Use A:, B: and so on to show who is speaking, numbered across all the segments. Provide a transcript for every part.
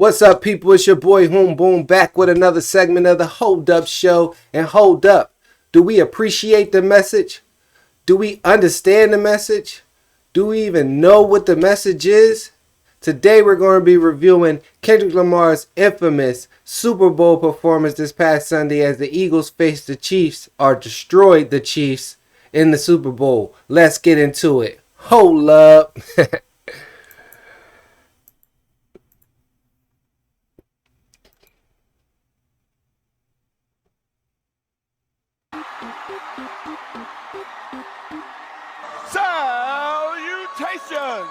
A: What's up, people? It's your boy Hoom Boom back with another segment of the Hold Up Show. And hold up, do we appreciate the message? Do we understand the message? Do we even know what the message is? Today we're going to be reviewing Kendrick Lamar's infamous Super Bowl performance this past Sunday as the Eagles faced the Chiefs, or destroyed the Chiefs in the Super Bowl. Let's get into it. Hold up.
B: Salutations!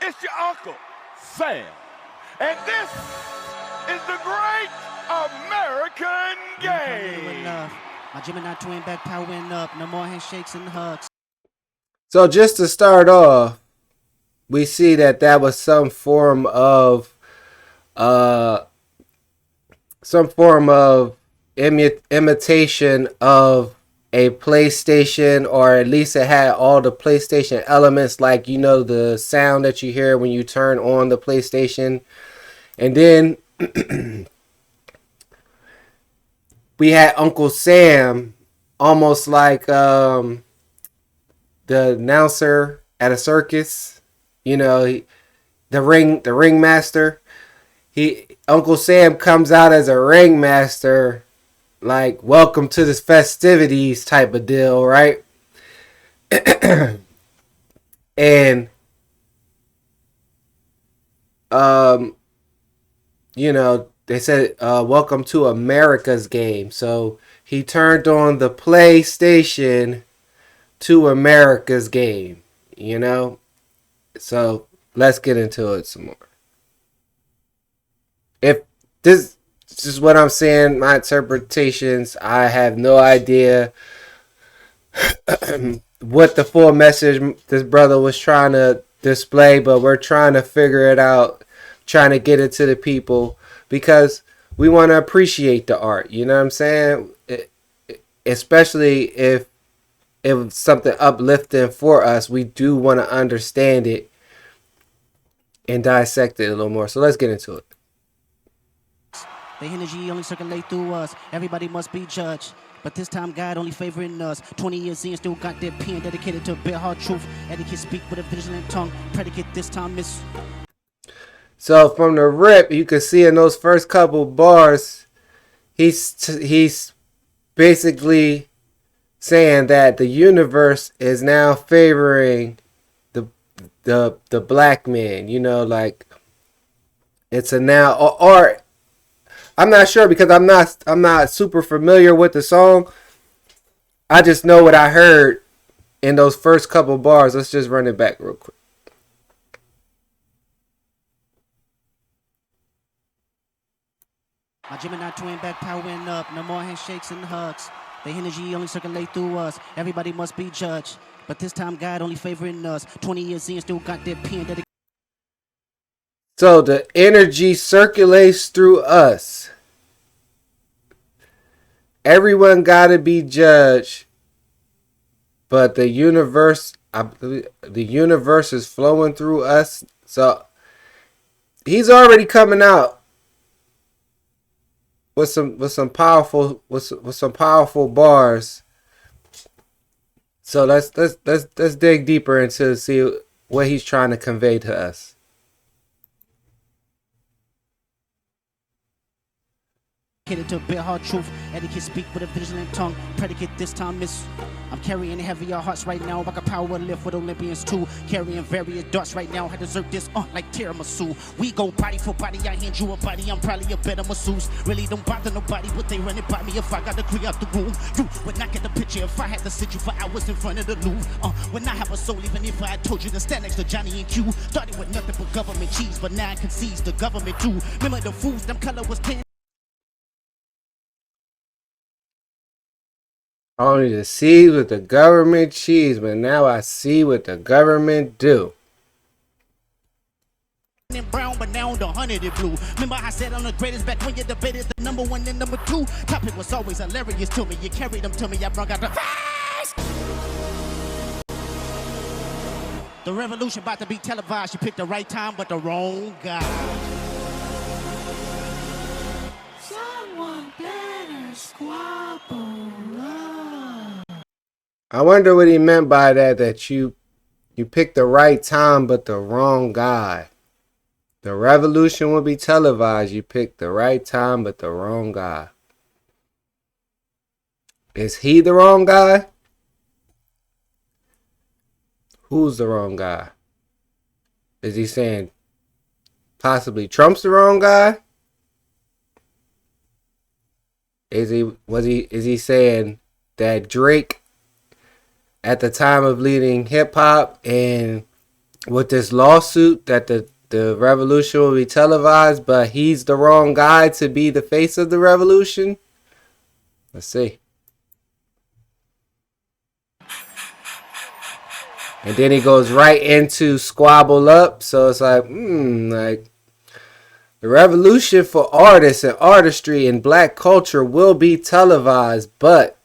B: It's your Uncle Sam, and this is the Great American Game.
C: My Gemini twin back powering up. No more handshakes and hugs.
A: So just to start off, we see that was some form of imitation of a PlayStation, or at least it had all the PlayStation elements, like, you know, the sound that you hear when you turn on the PlayStation. And then we had Uncle Sam, almost like the announcer at a circus, you know, the ringmaster. Uncle Sam comes out as a ringmaster, like, welcome to this festivities type of deal, right? And you know, they said welcome to America's game. So he turned on the PlayStation to America's game, you know? So let's get into it some more. If this is what I'm saying, my interpretations, I have no idea what the full message this brother was trying to display, but we're trying to figure it out, trying to get it to the people, because we want to appreciate the art, you know what I'm saying? Especially if it's something uplifting for us, we do want to understand it and dissect it a little more. So let's get into it.
C: The energy only circulate through us. Everybody must be judged. But this time, God only favoring us. 20 years in, still got that pen dedicated to bare hard truth. Etiquette speak with a vigilant tongue. Predicate this time miss.
A: So from the rip, you can see in those first couple bars, he's basically saying that the universe is now favoring the black man. You know, like, it's a now, or I'm not sure, because I'm not super familiar with the song. I just know what I heard in those first couple bars. Let's just run it back real quick.
C: My Gemini twin back powering up. No more handshakes and hugs. The energy only circulate through us. Everybody must be judged. But this time, God only favoring us. 20 years in, still got that pen dedicated.
A: So the energy circulates through us. Everyone got to be judged, but the universe is flowing through us. So he's already coming out with some powerful bars. So let's dig deeper into see what he's trying to convey to us.
C: To bare hard truth, etiquette speak with a vigilant tongue. Predicate this time miss. I'm carrying heavier hearts right now. I got power lift with Olympians too. Carrying various darts right now. I deserve this like tiramisu. We go body for body. I hand you a body. I'm probably a better masseuse. Really don't bother nobody, but they run it by me. If I got to clear out the room, you would not get the picture if I had to sit you for hours in front of the Louvre. Would not have a soul even if I had told you to stand next to Johnny and Q. Started with nothing but government cheese, but now I can seize the government too. Remember the fools? Them color was 10.
A: Only to see what the government cheese, but now I see what the government do.
C: Brown, but now the 100 is blue. Remember I said I'm the greatest back when you debated the number one and number two. Topic was always hilarious to me. You carried them to me. I brought out the face. The revolution about to be televised. You picked the right time, but the wrong guy.
A: I wonder what he meant by that. That you picked the right time, but the wrong guy. The revolution will be televised. You picked the right time, but the wrong guy. Is he the wrong guy? Who's the wrong guy? Is he saying possibly Trump's the wrong guy? Is he saying that Drake at the time of leading hip hop and with this lawsuit that the revolution will be televised, but he's the wrong guy to be the face of the revolution? Let's see. And then he goes right into Squabble Up. So it's like, like the revolution for artists and artistry and black culture will be televised, but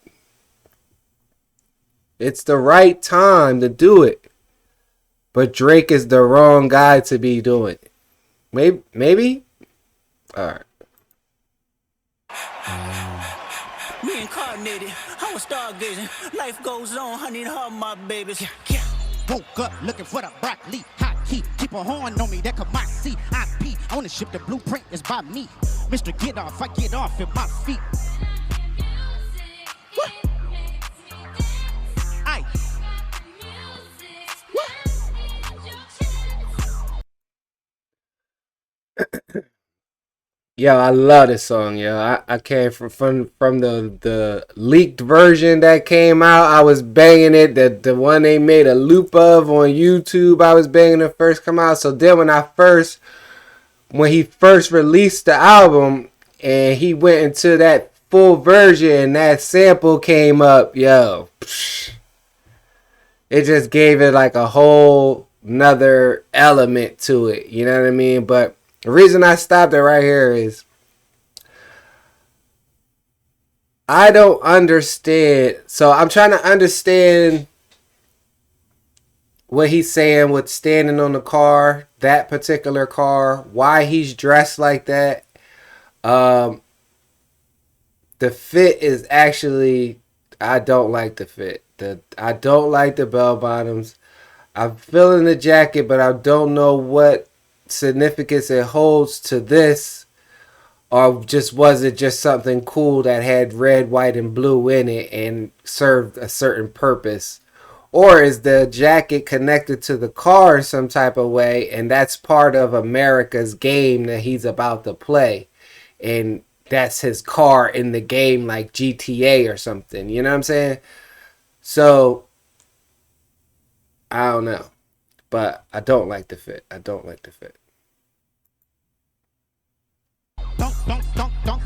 A: it's the right time to do it. But Drake is the wrong guy to be doing it. Maybe? Alright.
D: Reincarnated, I was stargazing. Life goes on, I need her, my babies.
C: Woke up looking for the broccoli. Hot key, keep a horn on me that could my see. IP, ownership, the blueprint is by me. Mr. Get Off, I get off at my feet. What? Aye.
A: Yo, I love this song, yo. I came from the leaked version that came out. I was banging it. The one they made a loop of on YouTube, I was banging it first come out. So then when he first released the album and he went into that full version and that sample came up, yo, it just gave it like a whole nother element to it. You know what I mean? But the reason I stopped it right here is I don't understand. So I'm trying to understand what he's saying with standing on the car, that particular car, why he's dressed like that. The fit is actually, I don't like the fit. I don't like the bell bottoms. I'm feeling the jacket, but I don't know what significance it holds to this, or just was it just something cool that had red, white, and blue in it and served a certain purpose, or is the jacket connected to the car in some type of way, and that's part of America's game that he's about to play, and that's his car in the game, like GTA or something, you know what I'm saying? So I don't know, but I don't like the fit. I don't like the fit.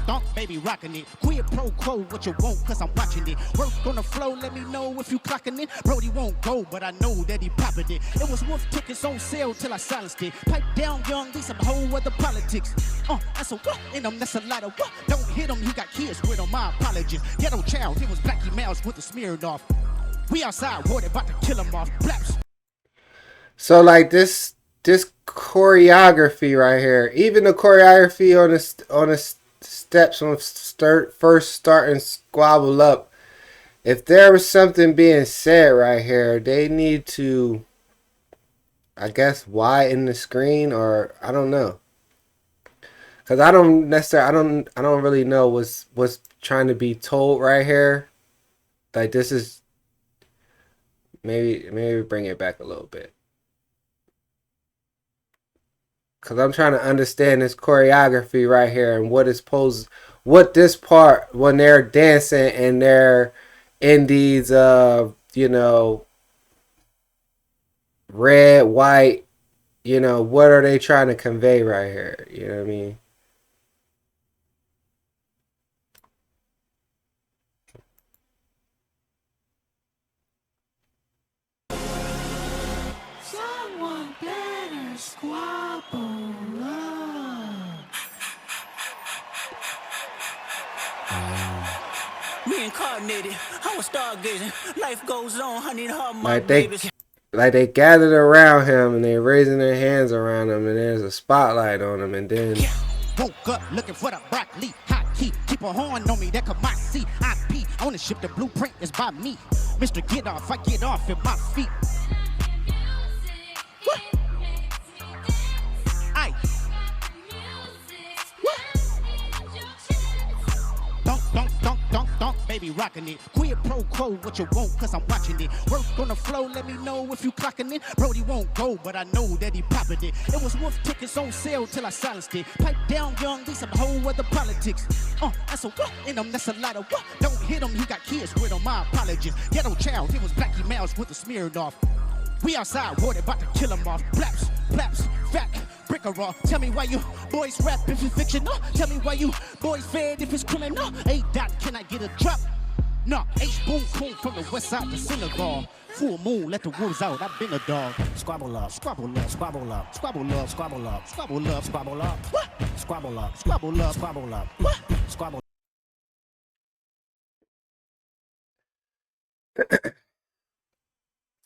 C: Dunk, baby, rockin' it. Quid pro quo, what you want, cause I'm watching it. Work on the flow, let me know if you clocking it. Brody won't go, but I know that he popping it. It was worth tickets on sale till I silenced it. Pipe down, young, these some whole other politics. That's a what in them, that's a lot of what. Don't hit him, he got kids with him, my apologies. Ghetto child, he was Blackie Mouse with the smeared off. We outside, water about to kill him off. Blaps.
A: So like this choreography right here, even the choreography on the steps when first starting Squabble Up, if there was something being said right here, they need to, I guess, widen the screen, or I don't know, because I don't really know what's trying to be told right here. Like this is maybe bring it back a little bit. Because I'm trying to understand this choreography right here and what this part when they're dancing and they're in these, red, white, what are they trying to convey right here? You know what I mean?
D: Someone better squabble up. Reincarnated, I was stargazing. Life goes on, I need her, my babies.
A: Like they gathered around him and they're raising their hands around him and there's a spotlight on him, and then
C: Woke up looking for the broccoli. Hot key, keep a horn on me that could my CIP, ownership, the blueprint is by me. Mr. Get Off, I get off at my feet. What? Aye. What? Dunk, baby, rockin' it. Quid pro quo, what you want, cause I'm watching it. Work on the flow, let me know if you clocking it. Brody won't go, but I know that he poppin' it. It was wolf tickets on sale till I silenced it. Pipe down young, these some whole other politics. That's a what in them, that's a lot of what. Don't hit him, he got kids with him, my apologies. Ghetto child, it was Blackie Mouse with the smeared off. We outside, water about to kill him off. Flaps, fat, brick or raw. Tell me why you boys rap if it's fictional. Tell me why you boys fed if it's criminal. A-Dot, can I get a drop? Nah, H-Boom Coon from the west side to Senegal. Full moon, let the wolves out, I've been a dog. Squabble up, squabble up, squabble up, squabble up, squabble up, squabble up, squabble up, what? Squabble up, squabble up, squabble up, what? Squabble.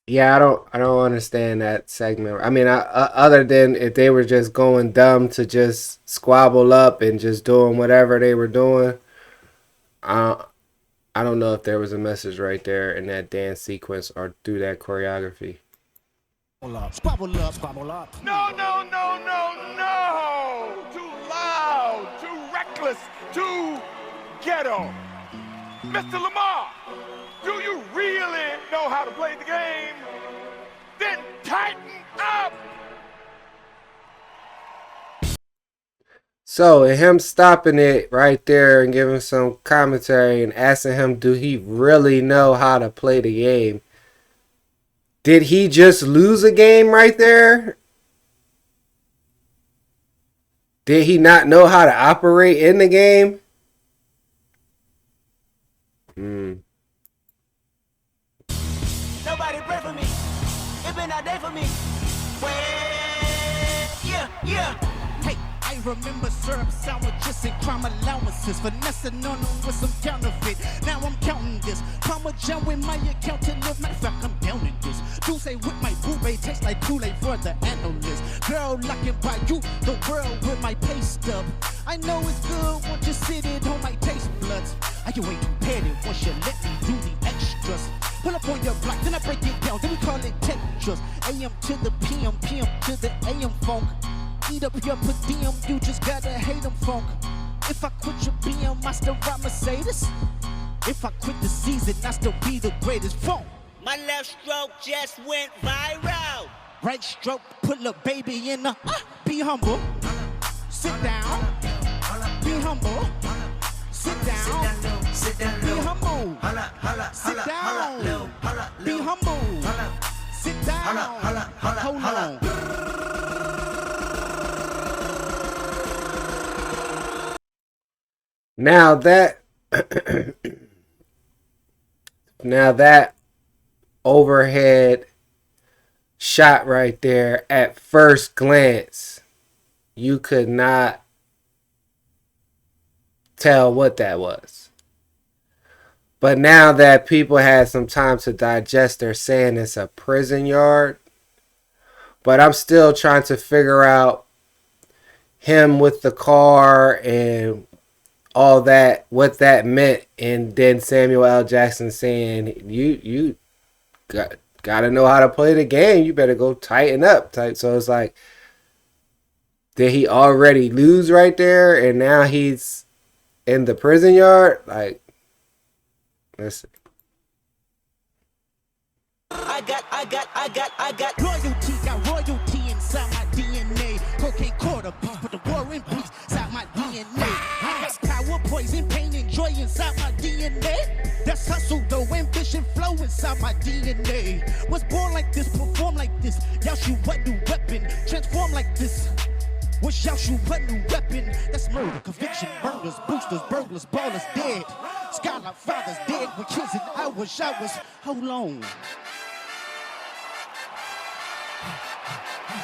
A: Yeah, I don't understand that segment. I mean, other than if they were just going dumb to just squabble up and just doing whatever they were doing, I don't know if there was a message right there in that dance sequence or through that choreography.
C: Squabble up, squabble up.
B: No. Too loud, too reckless, too ghetto. Mr. Lamar, do you really know how to play the game? Then tighten up.
A: So, him stopping it right there and giving some commentary and asking him, do he really know how to play the game? Did he just lose a game right there? Did he not know how to operate in the game?
D: Nobody pray for me. It been a day for me. Well, yeah.
C: Hey, I remember syrup sandwiches and crime allowances. Finessing on them with some counterfeit. Now I'm counting this. Parmesan with my account to live. Matter of fact, I'm down in this. Juice with my boo-bae tastes like Kool-Aid for the analyst. Girl, I can buy you the world with my pay stub. I know it's good once you sit it on my taste buds. Are you way too petty once you let me do the extras? Pull up on your block, then I break it down, then we call it Tetris. AM to the PM, PM to the AM funk. Eat up your per diem, you just gotta hate them funk. If I quit your BM, I still ride Mercedes. If I quit the season, I still be the greatest funk.
D: My left stroke just went viral.
C: Right stroke, put a baby in the, be humble. Sit down, be humble. Sit down, be humble. Sit down, be humble. Sit down, hold on.
A: Now that overhead shot right there, at first glance, you could not tell what that was. But now that people had some time to digest, they're saying it's a prison yard. But I'm still trying to figure out him with the car and all that, what that meant. And then Samuel L. Jackson saying, you got to know how to play the game. You better go tighten up. So it's like, did he already lose right there and now he's in the prison yard? Like, let's see.
D: I got
C: royalty inside my DNA. Cocaine quarter piece, put the war in peace inside my DNA. I got power, poison, pain, and joy inside my DNA. That's hustle, though, ambition, flow inside my DNA. Was born like this, perform like this. Y'all shoot what new weapon, transform like this. Was y'all shoot what new weapon? That's murder, conviction, burners, boosters, burglars, ballers, dead. Skyline fathers dead with kids in hours. Hold on.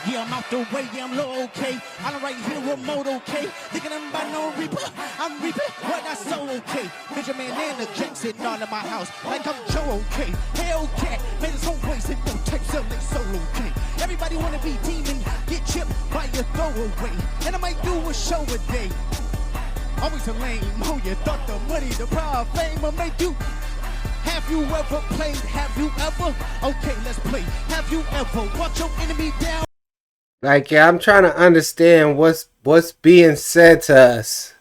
C: Yeah, I'm out the way, yeah, I'm low, okay. I'm right here remote, okay. Thinking I'm by no reaper, I'm reaping what I sow, okay. Benjamin and the Jackson all in my house, like I'm Joe, okay. Hellcat, made his home place and no type sell they solo, okay. Everybody wanna be demon, get chipped by your throwaway. And I might do a show a day. Always a lame. Oh, you thought the money, the power, fame will make you. Have you ever played? Have you ever? Okay, let's play. Have you ever watched your enemy down?
A: Like, yeah, I'm trying to understand what's being said to us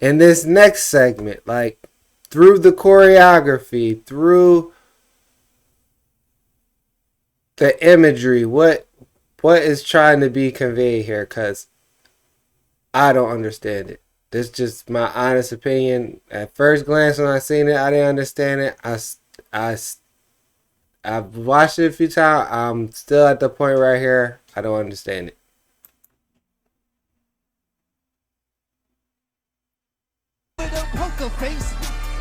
A: in this next segment. Like, through the choreography, through the imagery, what is trying to be conveyed here? Because I don't understand it. This is just my honest opinion. At first glance, when I seen it, I didn't understand it. I've watched it a few times. I'm still at the point right here. I don't understand it.
C: With a poker face,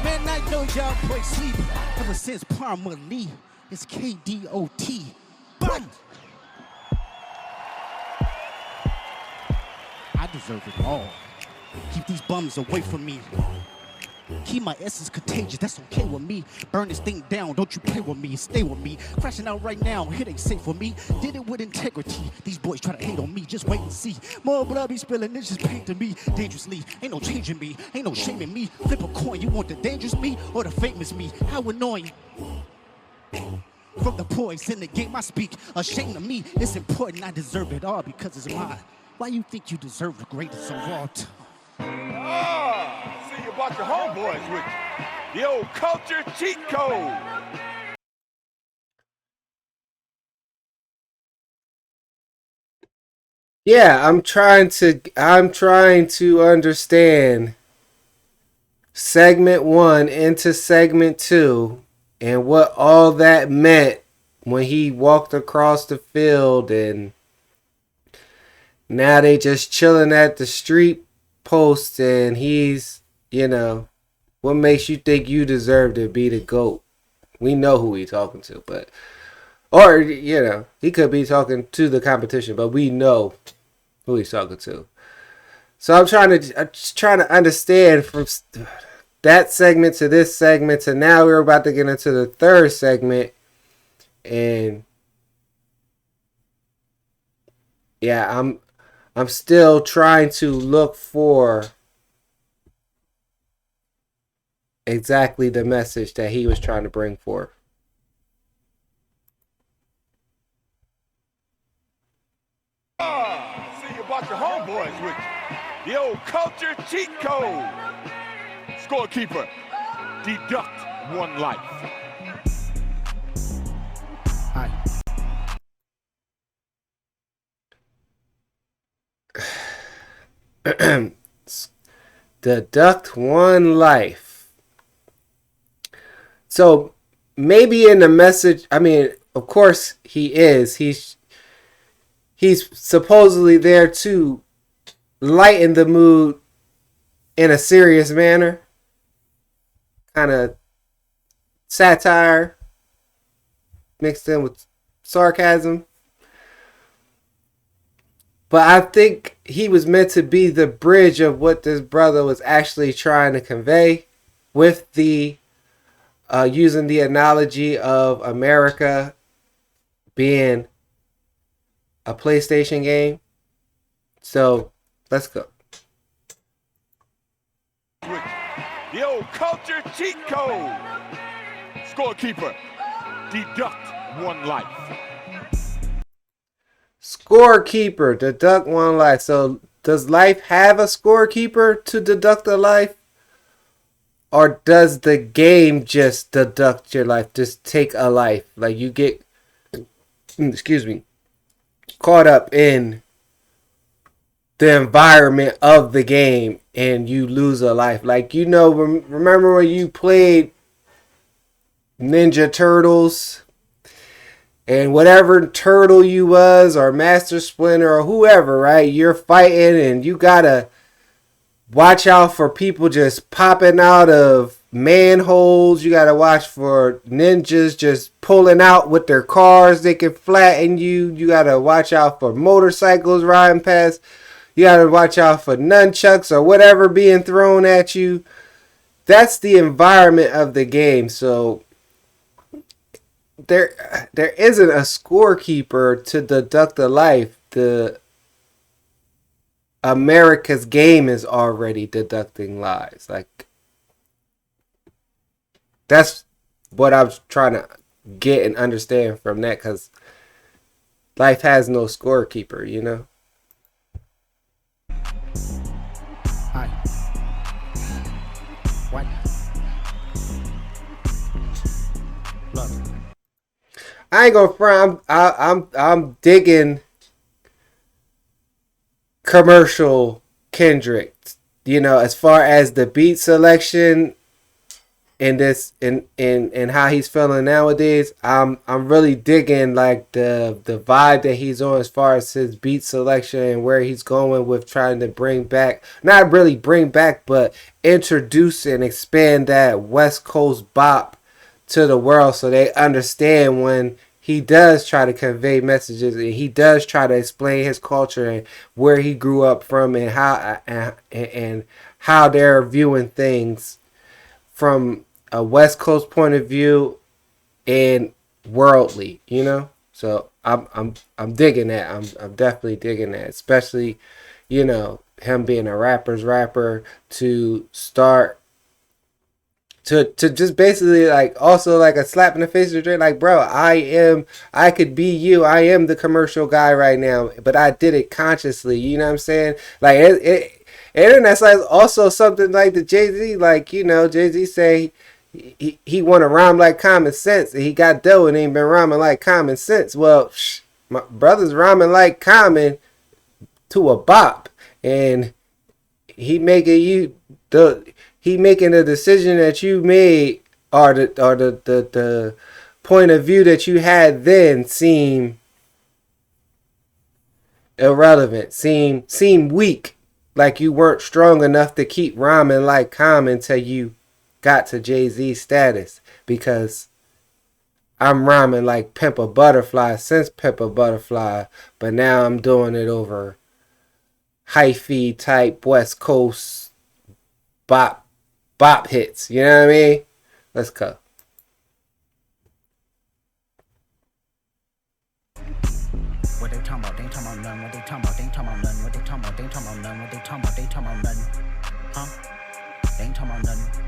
C: man, I know y'all play sleep. Ever since Parma Lee, it's KDOT. But I deserve it all. Keep these bums away from me. Keep my essence contagious, that's okay with me. Burn this thing down, don't you play with me, stay with me. Crashing out right now, it ain't safe for me. Did it with integrity. These boys try to hate on me, just wait and see. More blood be spilling, it's just pain to me. Dangerously, ain't no changing me, ain't no shaming me. Flip a coin, you want the dangerous me or the famous me? How annoying. From the boys in the game I speak, ashamed of me. It's important, I deserve it all because it's mine. Why you think you deserve the greatest of all time?
B: See, you brought your homeboys with you. The old culture cheat code.
A: Yeah, I'm trying to understand segment 1 into segment 2 and what all that meant when he walked across the field, and now they just chilling at the street post, and he's, what makes you think you deserve to be the GOAT? We know who he's talking to, but, or, he could be talking to the competition, but we know who he's talking to. So I'm trying to understand from that segment to this segment to now we're about to get into the third segment, and yeah, I'm still trying to look for exactly the message that he was trying to bring forth.
B: See, you brought your homeboys with you. The old culture cheat code. Scorekeeper, deduct 1 life.
C: Hi.
A: Deduct 1 life. So maybe in the message, I mean, of course he is. He's supposedly there to lighten the mood in a serious manner. Kind of satire mixed in with sarcasm. But I think he was meant to be the bridge of what this brother was actually trying to convey with the using the analogy of America being a PlayStation game. So let's go.
B: The old culture cheat code. Scorekeeper, deduct 1 life.
A: Scorekeeper, deduct 1 life. So does life have a scorekeeper to deduct a life? Or does the game just deduct your life? Just take a life. Like you get, caught up in the environment of the game and you lose a life. Like, remember when you played Ninja Turtles? And whatever turtle you was, or Master Splinter, or whoever, right? You're fighting and you gotta watch out for people just popping out of manholes. You gotta watch for ninjas just pulling out with their cars. They can flatten you. You gotta watch out for motorcycles riding past. You gotta watch out for nunchucks or whatever being thrown at you. That's the environment of the game. So there isn't a scorekeeper to deduct a life. The America's game is already deducting lies. Like, that's what I was trying to get and understand from that, because life has no scorekeeper, you know?
C: Hi. What? Look.
A: I ain't gonna front. I'm digging commercial Kendrick. You know, as far as the beat selection and this and how he's feeling nowadays, I'm really digging like the vibe that he's on as far as his beat selection and where he's going with trying to bring back, not really bring back, but introduce and expand that West Coast bop to the world, so they understand when he does try to convey messages and he does try to explain his culture and where he grew up from and how they're viewing things from a West Coast point of view and worldly, you know. So I'm digging that. I'm definitely digging that, especially, you know, him being a rapper's rapper to start to just basically like also like a slap in the face of Drake. Like, bro, I could be you. I am the commercial guy right now, but I did it consciously. You know what I'm saying? Like and that's like also something like the Jay-Z, like, you know, Jay-Z say he want to rhyme like Common Sense, and he got dough and ain't been rhyming like Common Sense. Well, my brother's rhyming like Common to a bop, and he making the decision that you made or the point of view that you had then seem irrelevant, seem weak, like you weren't strong enough to keep rhyming like Common until you got to Jay-Z status, because I'm rhyming like Pimp a Butterfly since Pimp a Butterfly, but now I'm doing it over hyphy type West Coast bop hits. You know what I mean? Let's go.
C: What they talking about? They ain't talking about none. What they talking about? They ain't talking about none. What they talking about? They ain't talking about none. What they talking about? They ain't talking about none. Huh? They ain't talking about nothing.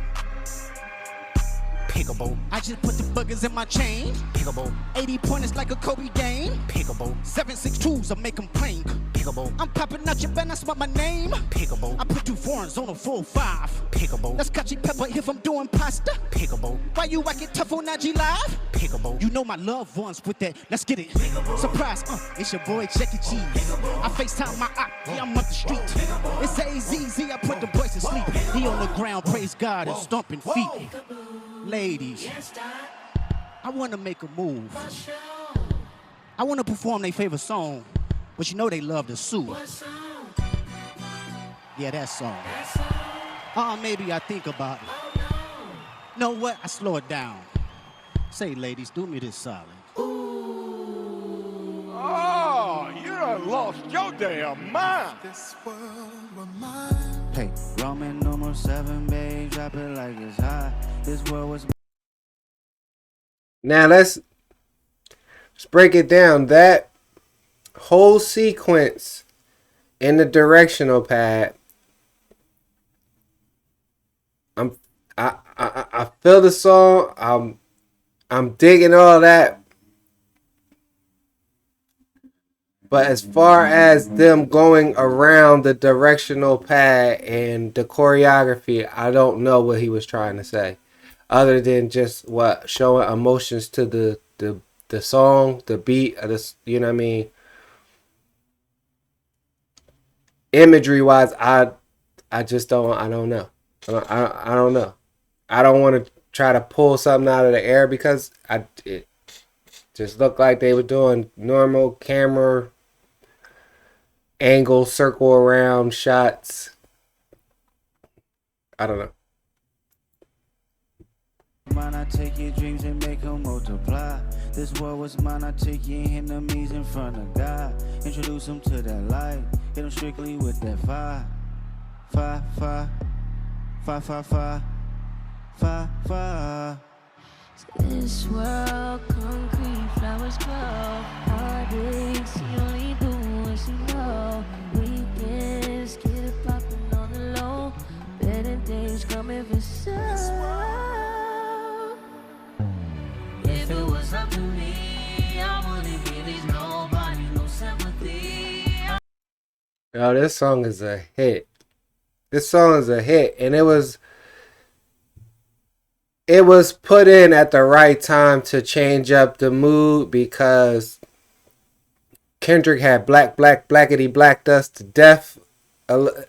C: Pickable. I just put the buggers in my chain. Pickable. 80 pointers like a Kobe game. Pickable. 7.62s, I make them plain. Pickable. I'm popping out your band, that's what my name. Pickable. I put 2 foreigns on a 4-5. Pickable. That's Kachi Pepper if I'm doing pasta. Pickable. Why you acting tough on IG Live? Pickable. You know my loved ones with that. Let's get it. Pickable. Surprise, it's your boy Checky Cheese. Pickable. I FaceTime my op, yeah, I'm up the street. Pickable. It's AZZ, I put the boys to sleep. He on the ground, praise God, and stomping feet. Ladies, I want to make a move. I want to perform their favorite song, but you know they love to sue. Yeah, that song. Maybe I think about it. Know what? I slow it down. Say, ladies, do me this solid.
B: Oh, you done lost your damn mind.
C: Hey, Roman number 7, babe, drop it like it's hot. This world was.
A: Now let's break it down. That whole sequence in the directional pad, I feel the song. I'm digging all that. But as far as them going around the directional pad and the choreography, I don't know what he was trying to say, other than just showing emotions to the song, the beat, you know what I mean. Imagery wise, I just don't. I don't know. I don't know. I don't want to try to pull something out of the air because it just looked like they were doing normal camera angle, circle around shots. I don't know.
E: Mine, I take your dreams and make them multiply. This world was mine, I take your enemies in front of God. Introduce them to that light, hit them strictly with that fire. Fire, fire, fire, fire, fire, fire, fire.
F: This world, concrete, flowers grow. Heartaches, she only do what she know. Weekends, up to me. I wouldn't give these nobody no sympathy.
A: Yo, this song is a hit. This song is a hit, and it was put in at the right time to change up the mood because Kendrick had blackity blacked us to death up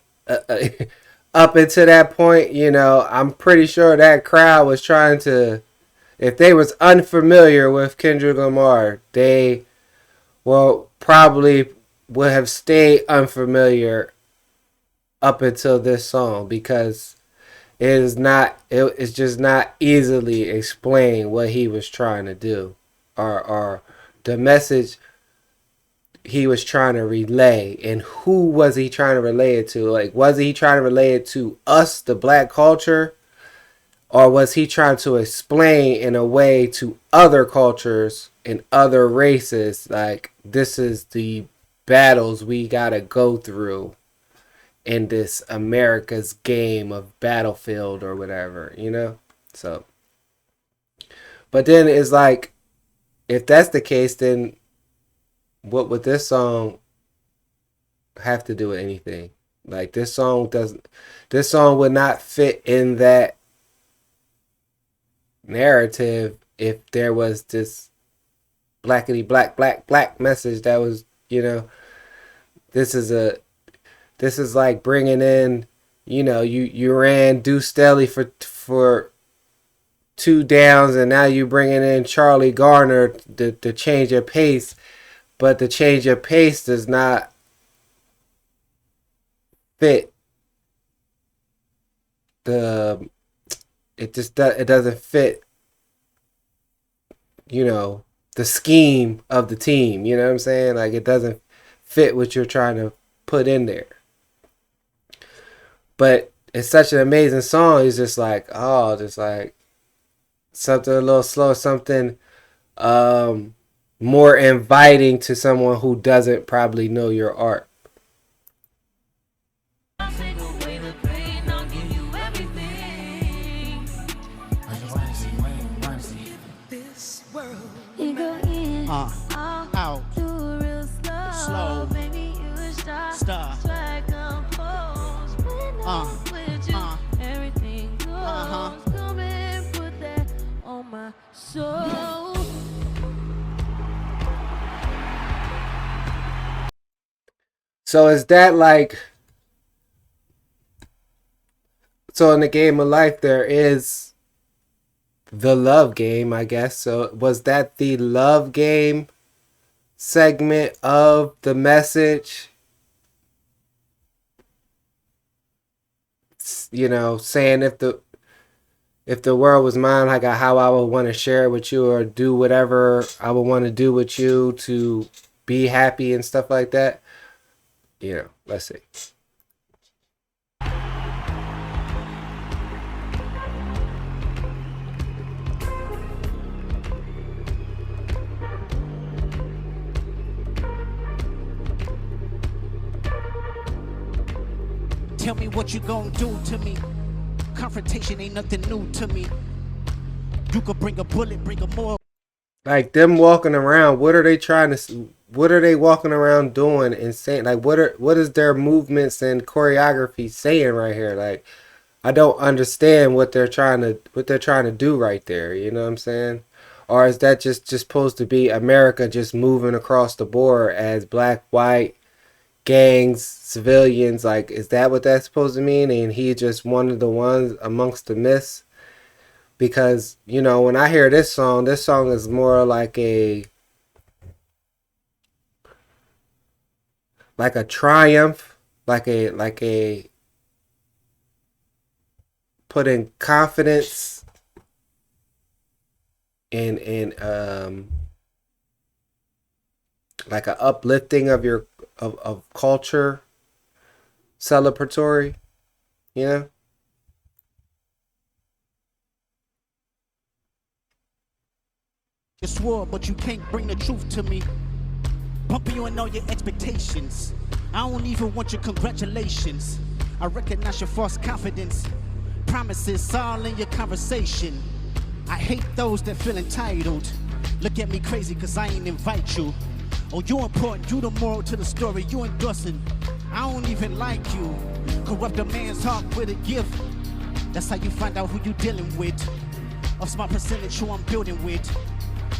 A: until that point. You know, I'm pretty sure that crowd was trying to, if they was unfamiliar with Kendrick Lamar, they probably would have stayed unfamiliar up until this song because it's just not easily explained what he was trying to do or the message he was trying to relay, and who was he trying to relay it to? Like, was he trying to relay it to us, the black culture, or was he trying to explain in a way to other cultures and other races, like, this is the battles we gotta go through in this America's game of Battlefield or whatever, you know? So, but then it's like, if that's the case, then what would this song have to do with anything? Like, this song would not fit in that narrative if there was this blackity black message that was, you know, this is like bringing in, you know, you ran Deuce Staley for 2 downs, and now you bringing in Charlie Garner to change your pace. But the change of pace does not fit it doesn't fit, you know, the scheme of the team. You know what I'm saying? Like, it doesn't fit what you're trying to put in there. But it's such an amazing song. It's just like, just like something a little slow, something more inviting to someone who doesn't probably know your art.
C: Out. Slow. Star.
F: Everything goes. Come and put that on my soul.
A: So is that like, so in the game of life there is the love game, I guess. So was that the love game segment of the message? You know, saying if the world was mine, like how I would want to share it with you or do whatever I would want to do with you to be happy and stuff like that. You know, let's see.
C: Tell me what you gonna do to me. Confrontation ain't nothing new to me. You could bring a bullet, bring a more.
A: Like, them walking around, what are they walking around doing and saying? Like, what is their movements and choreography saying right here? Like, I don't understand what they're trying to do right there. You know what I'm saying? Or is that just supposed to be America just moving across the board as black, white, gangs, civilians? Like, is that what that's supposed to mean? And he just one of the ones amongst the myths? Because, you know, when I hear this song is more like a triumph, like a putting confidence in like a uplifting of your of culture, celebratory, you know.
C: You swore, but you can't bring the truth to me. Bumping you and all your expectations. I don't even want your congratulations. I recognize your false confidence. Promises all in your conversation. I hate those that feel entitled. Look at me crazy cause I ain't invite you. Oh, you important, you the moral to the story, you endorsing. I don't even like you. Corrupt a man's heart with a gift. That's how you find out who you dealing with. Of smart percentage who I'm building with.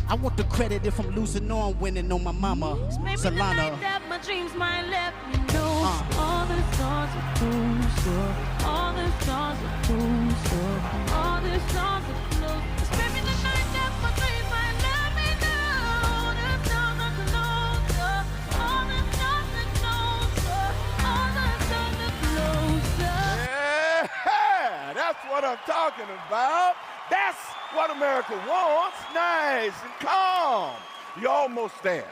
C: I want the credit if I'm losing or I'm winning on my mama,
F: Maybe the
C: Solana.
F: night that my dreams might let me know. All the stars are closer. All the stars are closer. All the stars are close. Maybe the night that my dreams might let me know. The stars are closer. All the stars are closer. All the stars are closer.
B: Yeah, that's what I'm talking about. That's what America wants. Nice and calm. You're almost there.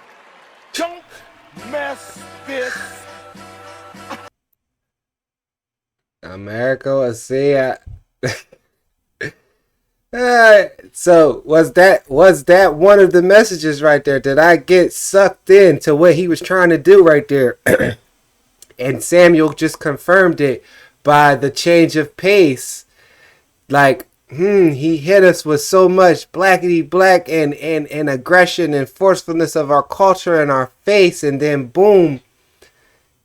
B: Don't mess this.
A: America, let's see. So was that one of the messages right there? Did I get sucked into what he was trying to do right there? And Samuel just confirmed it by the change of pace. Like, he hit us with so much blackety black and aggression and forcefulness of our culture in our face, and then boom,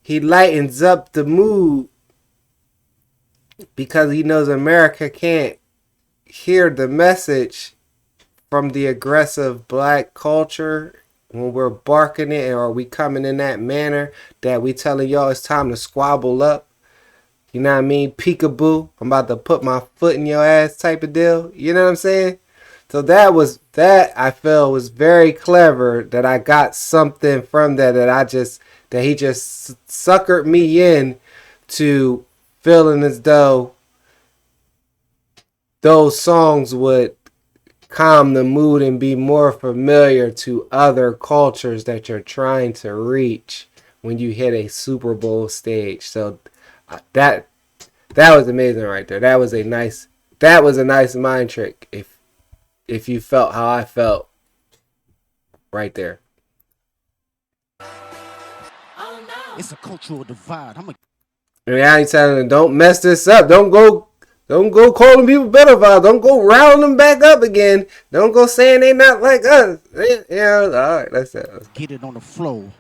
A: he lightens up the mood because he knows America can't hear the message from the aggressive black culture when we're barking it, or we coming in that manner that we telling y'all it's time to squabble up. You know what I mean? Peekaboo, I'm about to put my foot in your ass type of deal. You know what I'm saying? So that I felt was very clever, that I got something from that he just suckered me in to feeling as though those songs would calm the mood and be more familiar to other cultures that you're trying to reach when you hit a Super Bowl stage. So that was amazing right there. That was a nice mind trick if you felt how I felt right there.
C: It's a cultural divide.
A: I ain't telling them, don't mess this up. Don't go calling people pedophiles. Don't go rounding them back up again. Don't go saying they not like us. Yeah, all right, that's it.
C: Get it on the flow.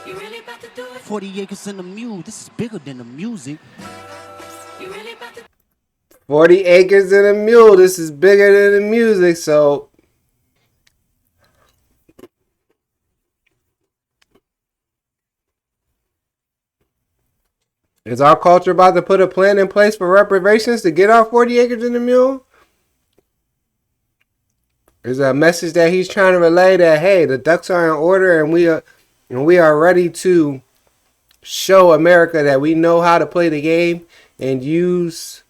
F: You really about to do it?
C: 40 acres in the mule. This is bigger than the music.
F: You really about to
A: 40 acres and a mule. This is bigger than the music, so is our culture about to put a plan in place for reparations to get our 40 acres and a mule? Is a message that he's trying to relay that, hey, the ducks are in order and we are ready to show America that we know how to play the game and use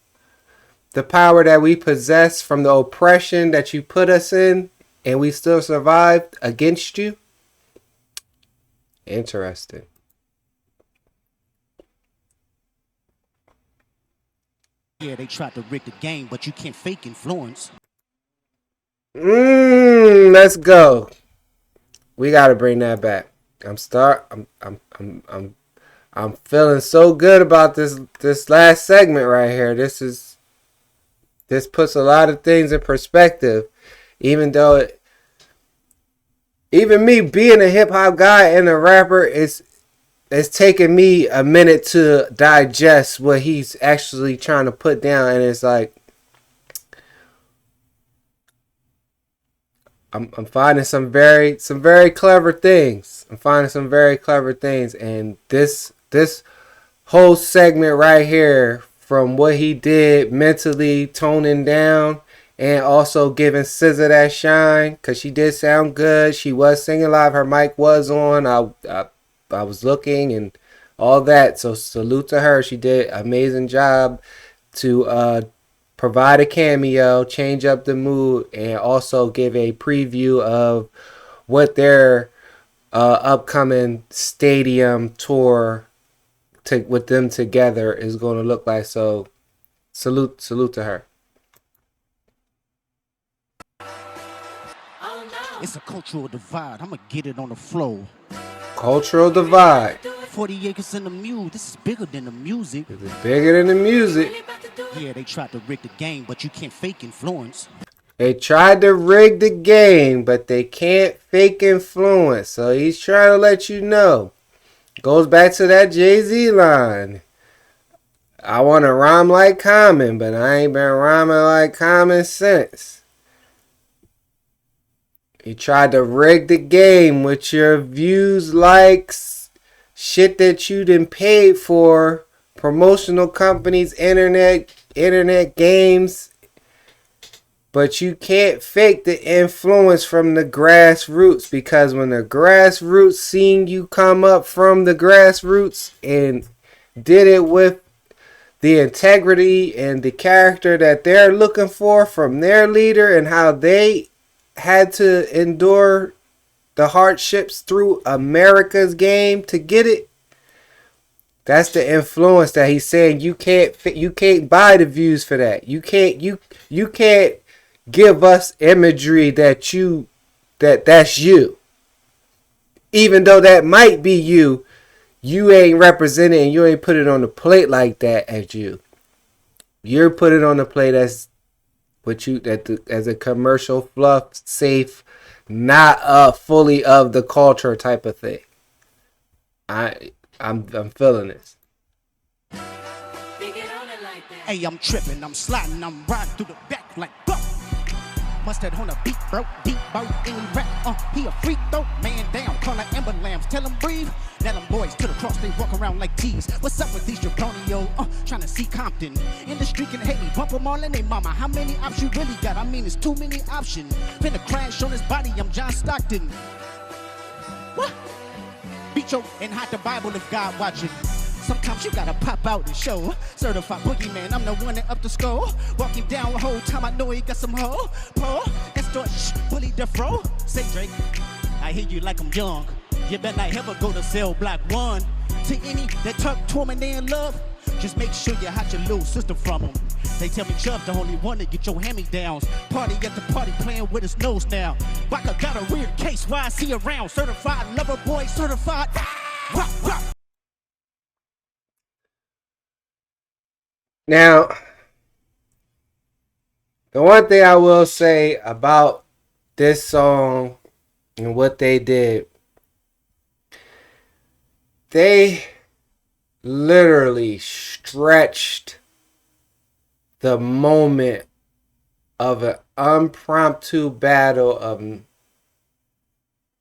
A: the power that we possess from the oppression that you put us in, and we still survived against you? Interesting.
C: Yeah, they tried to rig the game, but you can't fake influence.
A: Let's go. We gotta bring that back. I'm feeling so good about this last segment right here. This puts a lot of things in perspective, even though even me being a hip hop guy and a rapper it's taken me a minute to digest what he's actually trying to put down, and it's like I'm finding some very clever things. And this whole segment right here, from what he did mentally, toning down, and also giving SZA that shine, because she did sound good. She was singing live. Her mic was on. I was looking and all that. So salute to her. She did an amazing job to provide a cameo, change up the mood, and also give a preview of what their upcoming stadium tour with them together is going to look like. So salute to her.
C: It's a cultural divide. I'm going to get it on the flow.
A: Cultural divide.
C: 40 acres in the mule. This is bigger than the music.
A: This is bigger than the music.
C: Yeah, they tried to rig the game, but you can't fake influence.
A: They tried to rig the game, but they can't fake influence. So he's trying to let you know. Goes back to that Jay-Z line. I want to rhyme like Common, but I ain't been rhyming like Common since. He tried to rig the game with your views, likes, shit that you done paid for, promotional companies, internet games. But you can't fake the influence from the grassroots, because when the grassroots seen you come up from the grassroots and did it with the integrity and the character that they're looking for from their leader, and how they had to endure the hardships through America's game to get it. That's the influence that he's saying you can't buy the views for that. You can't give us imagery that's you. Even though that might be you, you ain't represented and you ain't put it on the plate like that as you. You're put it on the plate as as a commercial fluff, safe, not fully of the culture type of thing. I'm feeling this.
C: Hey, I'm tripping, I'm sliding, I'm riding through the back like fuck. Must have on a beat, bro, deep boat, any rap, he a freak though, man down, call like Amber Lambs, tell him breathe. Now them boys to the cross, they walk around like T's. What's up with these Jabroni, trying to see Compton. In the street can hate me, bump them all in they mama. How many options you really got? I mean, it's too many options. Finna crash on his body, I'm John Stockton. What? Beat yo and hide the Bible if God watching. Sometimes you gotta pop out and show. Certified boogeyman, I'm the one that up the skull. Walking down the whole time, I know he got some hoe. Paul, extort, bully the fro. Say Drake, I hear you like I'm young. You better not ever go to cell block 1. To any that talk to him and they in love, just make sure you hide your little sister from him. They tell me Chubb the only one to get your hand-me-downs. Party at the party playing with his nose now. Baka got a weird case, why is he around? Certified lover boy, certified. Rock, rock.
A: Now, the one thing I will say about this song and what they did, they literally stretched the moment of an impromptu battle of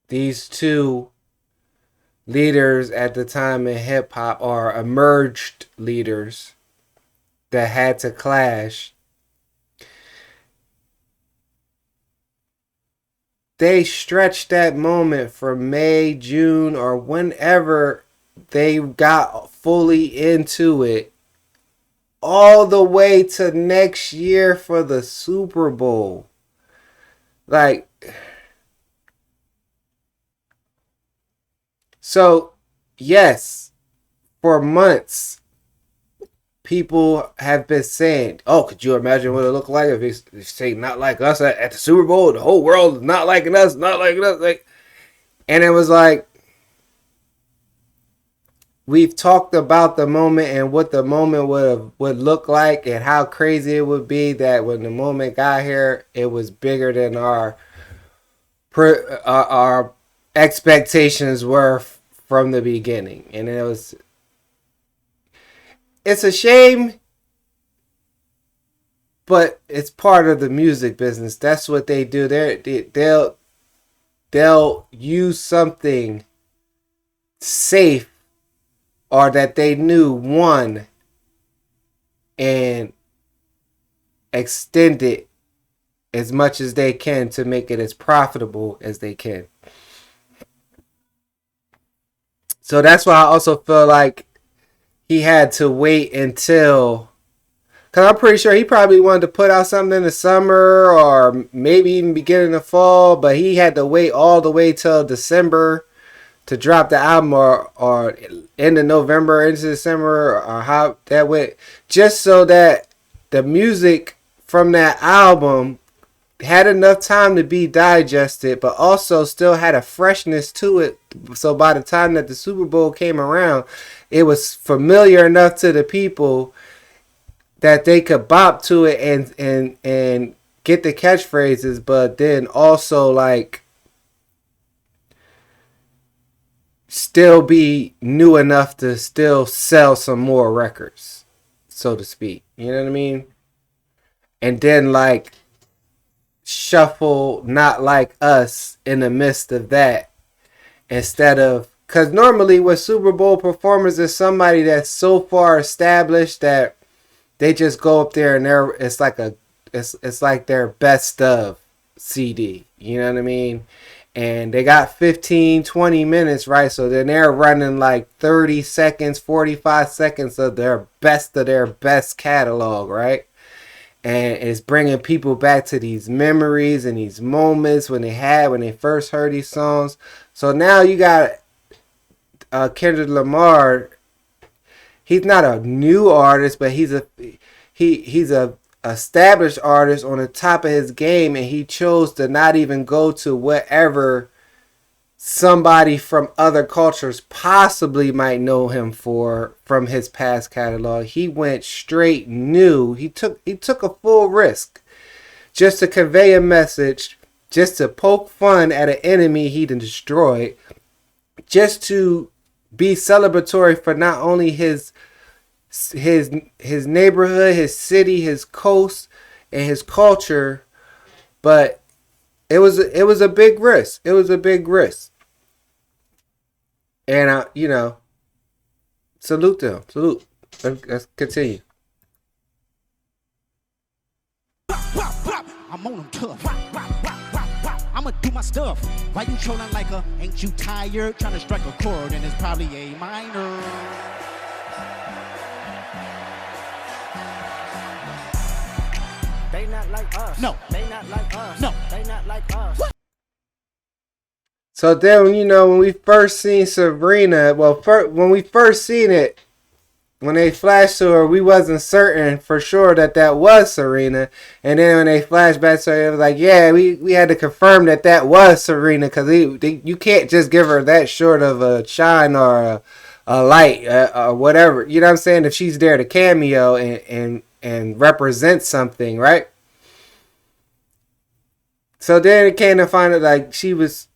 A: these two leaders at the time in hip hop, or emerged leaders that had to clash. They stretched that moment from May, June, or whenever they got fully into it, all the way to next year for the Super Bowl. Like, so yes, for months, people have been saying, oh, could you imagine what it looked like if it's say not like us at the Super Bowl? The whole world is not liking us, not liking us. Like, and it was like, we've talked about the moment and what the moment would look like and how crazy it would be that when the moment got here, it was bigger than our expectations were from the beginning. And it's a shame, but it's part of the music business. That's what they do. They'll use something safe or that they knew won and extend it as much as they can to make it as profitable as they can. So that's why I also feel like he had to wait until, because I'm pretty sure he probably wanted to put out something in the summer or maybe even beginning of fall, but he had to wait all the way till December to drop the album, or end of November into December, or how that went, just so that the music from that album had enough time to be digested, but also still had a freshness to it. So by the time that the Super Bowl came around, it was familiar enough to the people that they could bop to it and get the catchphrases, but then also like still be new enough to still sell some more records, so to speak. You know what I mean? And then like shuffle Not Like Us in the midst of that, instead of, because normally with Super Bowl performers is somebody that's so far established that they just go up there and it's like their best of CD. You know what I mean? And they got 15, 20 minutes, right? So then they're running like 30 seconds, 45 seconds of their best catalog, right? And it's bringing people back to these memories and these moments when they first heard these songs. So now you got Kendrick Lamar. He's not a new artist, but he's a established artist on the top of his game, and he chose to not even go to whatever somebody from other cultures possibly might know him from his past catalog. He went straight new. He took a full risk just to convey a message, just to poke fun at an enemy he destroyed, just to be celebratory for not only his neighborhood, his city, his coast, and his culture, but it was a big risk. It was a big risk, and salute to him. Salute. Let's continue.
C: I'm on them tough. I'ma do my stuff. Why you trolling like a? Ain't you tired? Trying to strike a chord and it's probably A minor.
D: They not like us.
C: No.
D: They not like us.
C: No.
D: They not like us.
A: So then, when we first seen Serena, when we first seen it, when they flashed to her, we wasn't certain for sure that was Serena. And then when they flashed back to her, it was like, yeah, we had to confirm that was Serena, because you can't just give her that short of a shine or a light or whatever. You know what I'm saying? If she's there to cameo and represent something, right? So then it came to find out like she's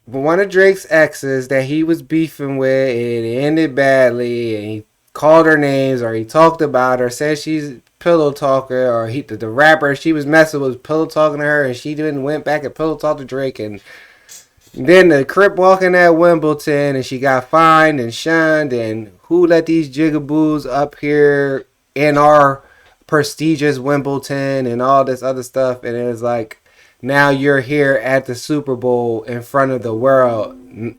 A: one of Drake's exes that he was beefing with, and it ended badly, and he called her names, or he talked about her, said she's pillow talker, or the rapper she was messing with was pillow talking to her, and she then went back and pillow talked to Drake, and then the Crip walking at Wimbledon, and she got fined and shunned, and who let these jigaboos up here in our prestigious Wimbledon and all this other stuff. And it was like, now you're here at the Super Bowl in front of the world, and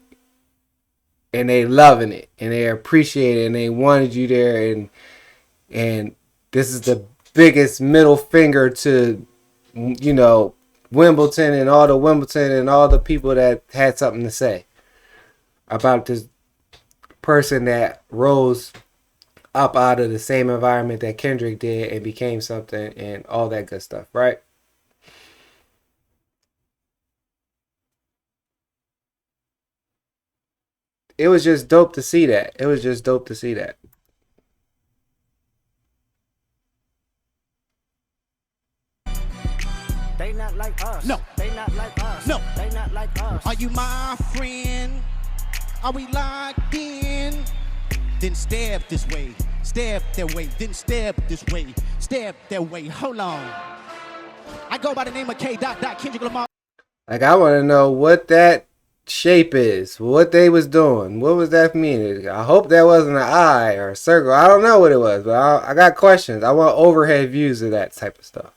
A: they loving it, and they appreciate it, and they wanted you there, and this is the biggest middle finger to Wimbledon and all the people that had something to say about this person that rose up out of the same environment that Kendrick did and became something and all that good stuff, right? It was just dope to see that.
D: They not like us.
C: No.
D: They not like us.
C: No.
D: They not like us.
C: Are you my friend? Are we locked in? Then stab this way, stab that way, then stab this way, stab that way. Hold on. I go by the name of K. Kendrick Lamar.
A: Like, I want to know what that shape is, what they was doing. What was that mean? I hope that wasn't an eye or a circle. I don't know what it was, but I got questions. I want overhead views of that type of stuff.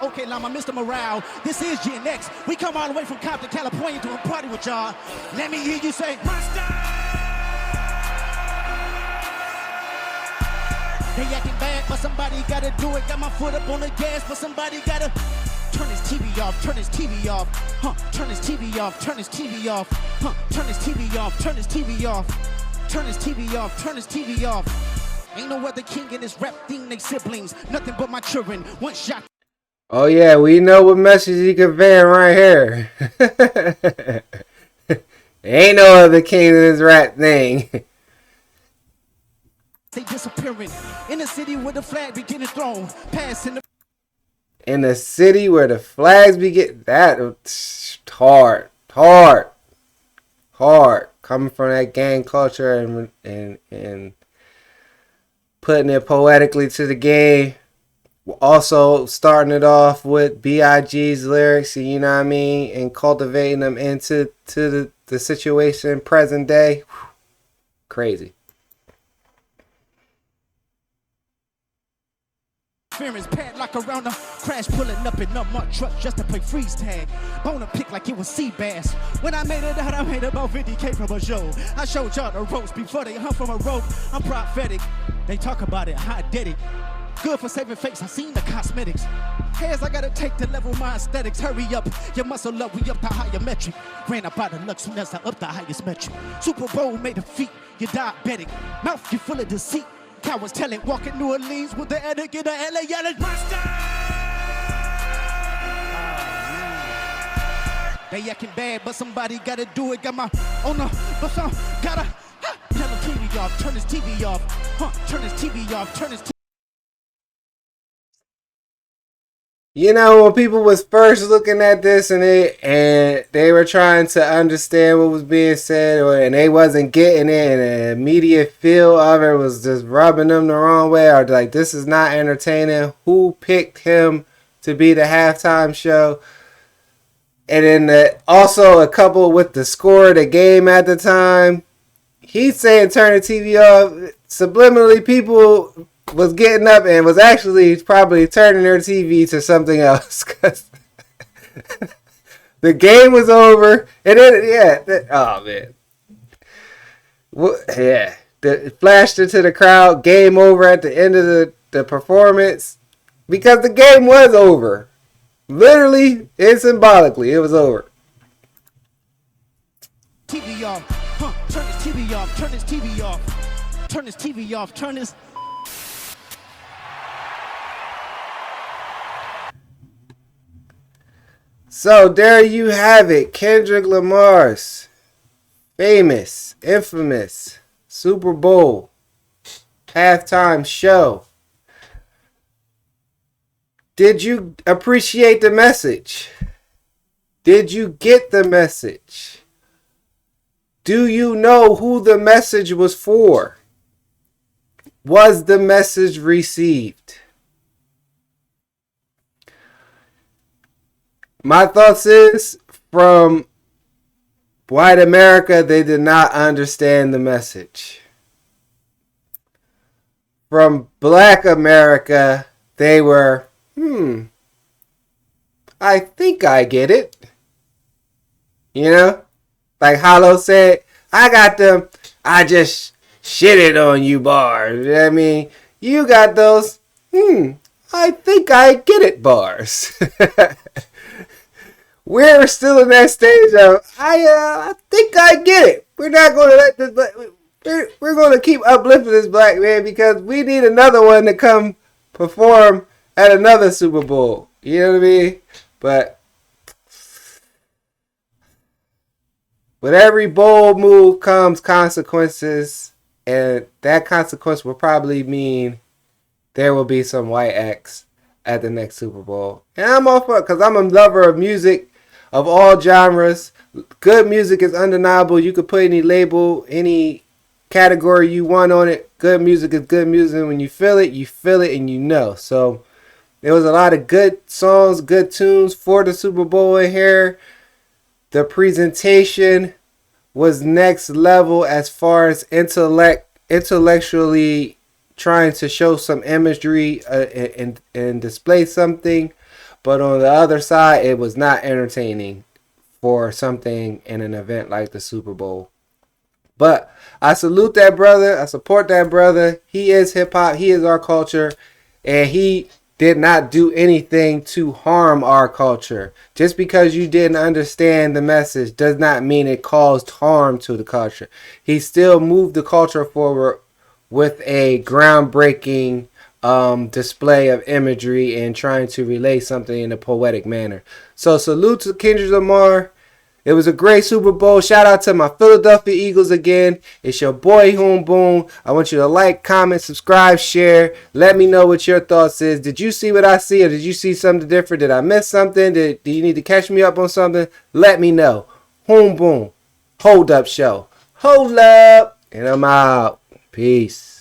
C: Okay, Llama, Mr. Morale, this is Gen X. We come all the way from Compton, California to a party with y'all. Let me hear you say, Monster! They acting bad, but somebody gotta do it. Got my foot up on the gas, but somebody gotta turn his TV off, turn his TV off. Turn his TV off, turn his TV off. Turn his TV off, turn his TV off. Turn his TV off, turn his TV off. Ain't no other king in this rap thing, they siblings. Nothing but my children, one shot.
A: Oh yeah, we know what message he conveying right here. Ain't no other king in this rap thing.
C: They disappearing in the city with the flag beginning thrown, passing the.
A: in the city where the flags be getting that hard coming from that gang culture and putting it poetically to the game. Also starting it off with B.I.G.'s lyrics, you know what I mean, and cultivating them into the situation present day. Whew. Crazy.
C: Fearings padlock around the crash, pulling up in a mud truck just to play freeze tag. Bone a pick like it was sea bass. When I made it out, I made about 50K from a show. I showed y'all the ropes before they hung from a rope. I'm prophetic. They talk about it, how I did it. Good for saving face, I seen the cosmetics. Hairs I gotta take to level my aesthetics. Hurry up, your muscle up, we up the higher metric. Ran up out of luck soon as I up the highest metric. Super Bowl made a feat, you diabetic. Mouth you full of deceit. Cowards telling, walking New Orleans with the etiquette of LA yelling, Monster! They acting bad, but somebody gotta do it. Got my owner, but some gotta tell the TV off, turn his TV off, turn his TV off, turn his TV.
A: You know, when people was first looking at this and they were trying to understand what was being said, and they wasn't getting it, and the immediate feel of it was just rubbing them the wrong way, or like, this is not entertaining. Who picked him to be the halftime show? And then also a couple with the score of the game at the time. He's saying turn the TV off. Subliminally, people was getting up and was actually probably turning their TV to something else because the game was over. And then, oh man. Yeah. It flashed into the crowd. Game over at the end of the performance because the game was over. Literally and symbolically, it was over.
C: TV off. Turn his TV off. Turn his TV off. Turn his TV off. Turn his.
A: So there you have it. Kendrick Lamar's famous, infamous Super Bowl halftime show. Did you appreciate the message? Did you get the message? Do you know who the message was for? Was the message received? My thoughts is, from white America, they did not understand the message. From black America, they were, I think I get it. You know? Like Hollow said, I got them, I just shitted on you bars. I mean, you got those, I think I get it bars. We're still in that stage of, I think I get it. We're not going to let this, we're going to keep uplifting this black man because we need another one to come perform at another Super Bowl. You know what I mean? But with every bold move comes consequences, and that consequence will probably mean there will be some white acts at the next Super Bowl. And I'm all for it because I'm a lover of music of all genres. Good music is undeniable. You could put any label, any category you want on it. Good music is good music. When you feel it, and you know. So there was a lot of good songs, good tunes for the Super Bowl in here. The presentation was next level as far as intellectually trying to show some imagery and display something. But on the other side, it was not entertaining for something in an event like the Super Bowl. But I salute that brother. I support that brother. He is hip-hop. He is our culture. And he did not do anything to harm our culture. Just because you didn't understand the message does not mean it caused harm to the culture. He still moved the culture forward with a groundbreaking display of imagery and trying to relay something in a poetic manner. So salute to Kendrick Lamar. It was a great Super Bowl. Shout out to my Philadelphia Eagles again. It's your boy Hoon Boom. I want you to like, comment, subscribe, share. Let me know what your thoughts is. Did you see what I see, or did you see something different? Did I miss something? Do you need to catch me up on something? Let me know. Hoon Boom. Hold up show. Hold up. And I'm out. Peace.